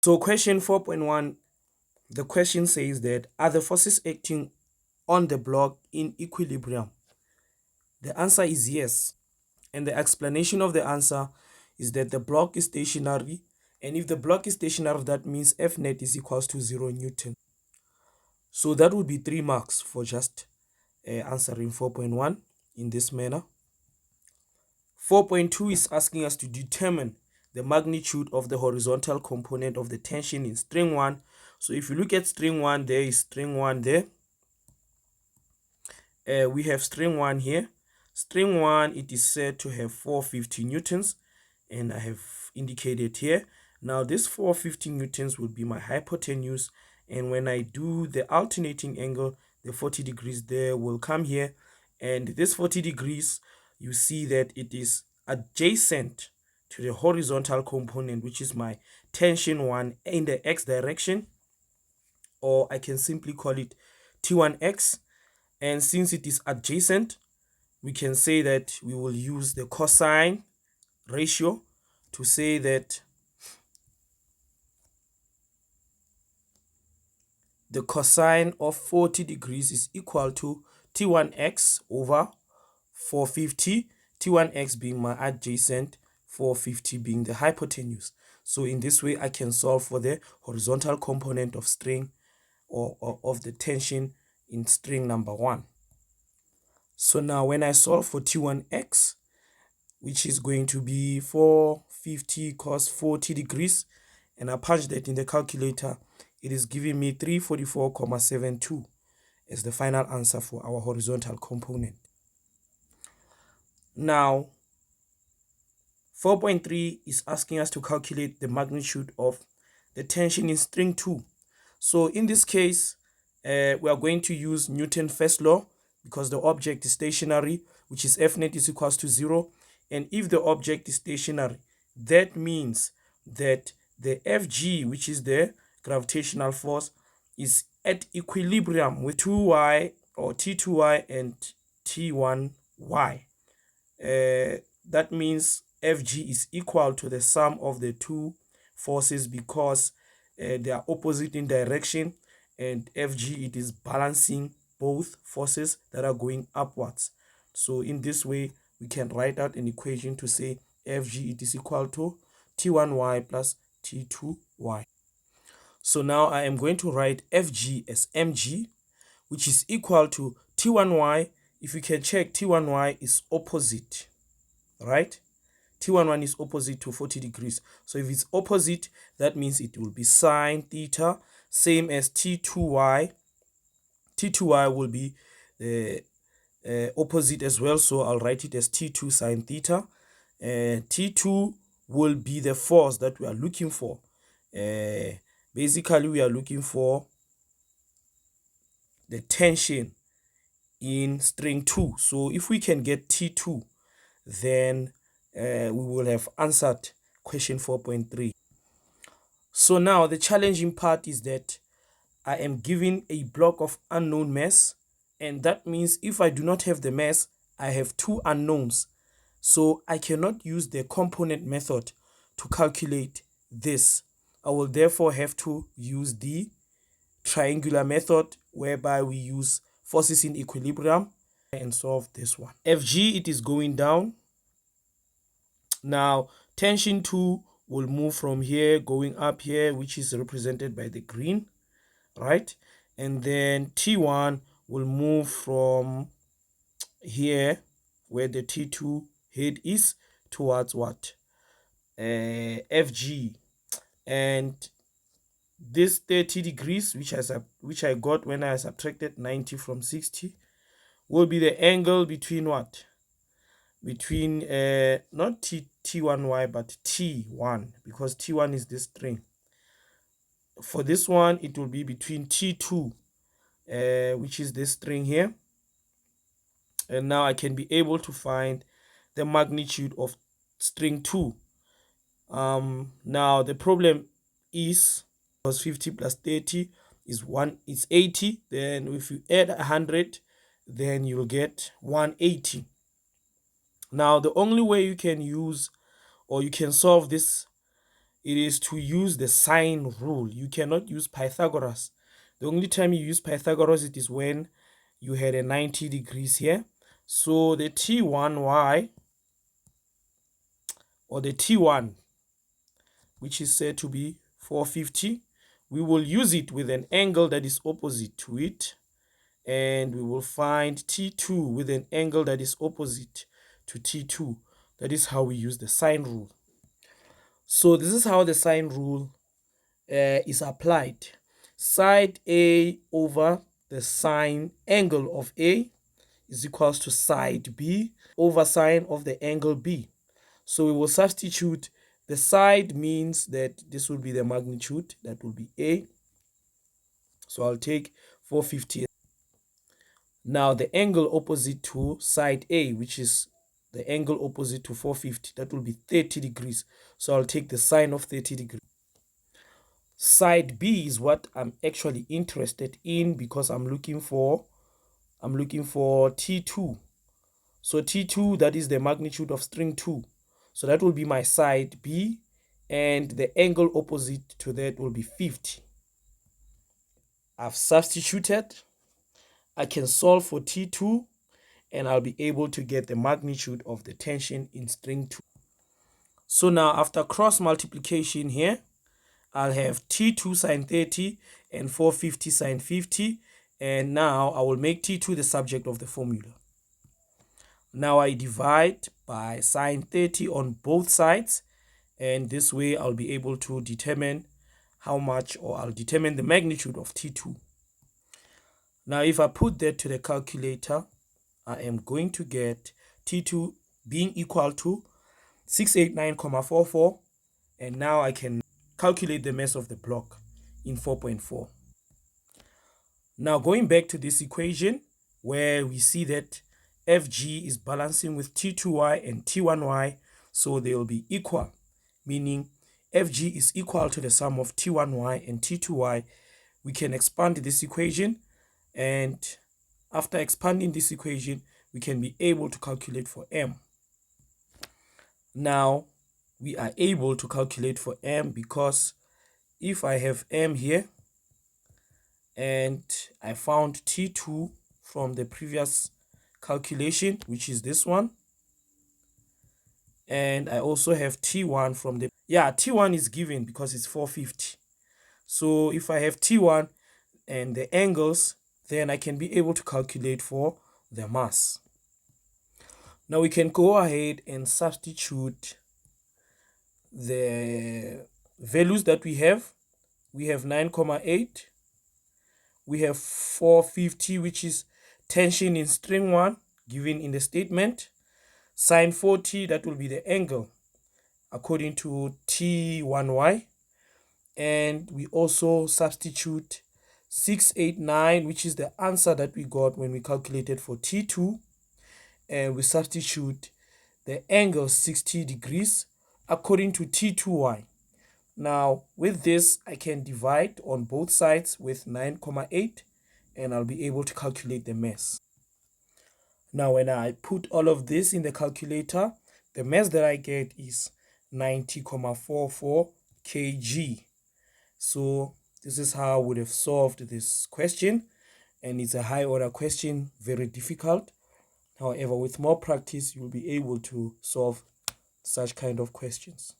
So question 4.1, the question says that, are the forces acting on the block in equilibrium? The answer is yes. And the explanation of the answer is that the block is stationary. And if the block is stationary, that means F net is equals to 0 Newton. So that would be 3 marks for just answering 4.1 in this manner. 4.2 is asking us to determine the magnitude of the horizontal component of the tension in string 1. So if you look at string 1, there is string 1 there. We have string 1 here. String 1, it is said to have 450 newtons, and I have indicated here. Now this 450 newtons will be my hypotenuse, and when I do the alternating angle, the 40 degrees there will come here, and this 40 degrees, you see that it is adjacent to the horizontal component, which is my tension 1 in the x direction, or I can simply call it T1x. And since it is adjacent, we can say that we will use the cosine ratio to say that the cosine of 40 degrees is equal to T1x over 450, T1x being my adjacent, 450 being the hypotenuse. So in this way, I can solve for the horizontal component of string or of the tension in string number 1. So now when I solve for T1x, which is going to be 450 cos 40 degrees, and I punch that in the calculator, it is giving me 344.72 as the final answer for our horizontal component. Now 4.3 is asking us to calculate the magnitude of the tension in string 2. So in this case, we are going to use Newton's first law, because the object is stationary, which is F net is equals to 0. And if the object is stationary, that means that the Fg, which is the gravitational force, is at equilibrium with 2y or T2y and T1y. That means Fg is equal to the sum of the two forces, because they are opposite in direction, and Fg, it is balancing both forces that are going upwards. So in this way, we can write out an equation to say Fg, it is equal to T1y plus T2y. So now I am going to write Fg as mg, which is equal to T1y. If you can check, T1y is opposite, right? T11 is opposite to 40 degrees. So if it's opposite, that means it will be sine theta, same as T2y. T2y will be the opposite as well, so I'll write it as T2 sine theta. T2 will be the force that we are looking for. Basically, we are looking for the tension in string 2. So if we can get T2, then we will have answered question 4.3. So now the challenging part is that I am given a block of unknown mass, and that means if I do not have the mass, I have two unknowns. So I cannot use the component method to calculate this. I will therefore have to use the triangular method, whereby we use forces in equilibrium and solve this one. Fg, it is going down. Now tension 2 will move from here going up here, which is represented by the green, right? And then T1 will move from here, where the T2 head is, towards what? Fg. And this 30 degrees, which I got when I subtracted 90 from 60, will be the angle between what? Between not T1y, but T1, because T1 is this string. For this one, it will be between T2, which is this string here. And now I can be able to find the magnitude of string 2. Now the problem is, because 50 plus 30 is 80. Then if you add 100, then you'll get 180. Now the only way you can use, or you can solve this it is to use the sine rule. You cannot use Pythagoras. The only time you use Pythagoras, it is when you had a 90 degrees here. So the T1y, or the T1, which is said to be 450, we will use it with an angle that is opposite to it, and we will find T2 with an angle that is opposite to T2. That is how we use the sine rule. So this is how the sine rule is applied. Side A over the sine angle of A is equals to side B over sine of the angle B. So we will substitute. The side means that this will be the magnitude, that will be A. So I'll take 450. Now the angle opposite to side A, which is the angle opposite to 450, that will be 30 degrees. So I'll take the sine of 30 degrees. Side B is what I'm actually interested in, because I'm looking for T2. So T2, that is the magnitude of string 2. So that will be my side B, and the angle opposite to that will be 50. I've substituted. I can solve for T2, and I'll be able to get the magnitude of the tension in string 2. So now after cross multiplication here, I'll have T2 sine 30 and 450 sine 50, and now I will make T2 the subject of the formula. Now I divide by sine 30 on both sides, and this way I'll be able to determine how much, or I'll determine the magnitude of T2. Now if I put that to the calculator, I am going to get T2 being equal to 689,44, and now I can calculate the mass of the block in 4.4. Now going back to this equation, where we see that FG is balancing with T2y and T1y, so they will be equal, meaning FG is equal to the sum of T1y and T2y. We can expand this equation, and after expanding this equation, we can be able to calculate for M. Now we are able to calculate for M, because if I have M here and I found T2 from the previous calculation, which is this one, and I also have T1 from the T1 is given because it's 450. So if I have T1 and the angles, then I can be able to calculate for the mass. Now we can go ahead and substitute the values that we have. We have 9,8. We have 450, which is tension in string 1 given in the statement. Sine 40, that will be the angle according to T1y. And we also substitute 689, which is the answer that we got when we calculated for T2. And we substitute the angle 60 degrees according to T2y. Now with this, I can divide on both sides with 9,8, and I'll be able to calculate the mass. Now when I put all of this in the calculator, the mass that I get is 90,44 kg. So this is how I would have solved this question, and it's a high order question, very difficult. However, with more practice, you'll be able to solve such kind of questions.